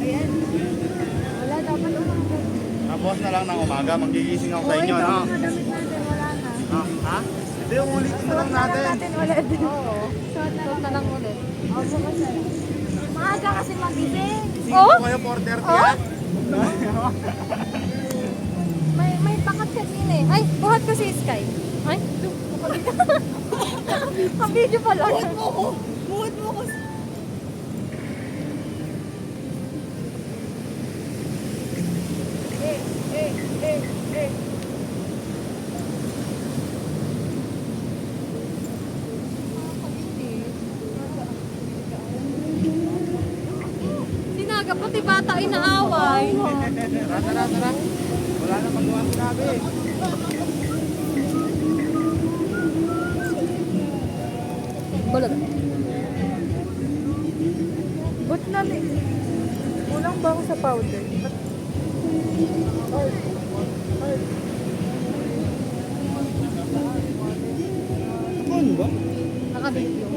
yan. Wala, dapat umaga. Tapos na lang ng umaga, magigising ako sa Oo, inyo, ito, no? mga damit natin, wala na. Ha? Hindi, ulitin na lang natin. Natin ulit. Oo. Suot na lang ulit. Oo, bukas na lang. Maaga kasi magising. Sino kayo, 4:30 yan? May pakat kanina eh. Ay, buhat ko si Sky. Ay, ang video pala. Buhat mo ko. Buhat mo ko. Eh. Sinaga, pati bata inaaway. Tara. Wala na magawa si Gabi. Balag. Ba't namin? Kulang ba ako sa powder? Ano ba? Nakabigyo.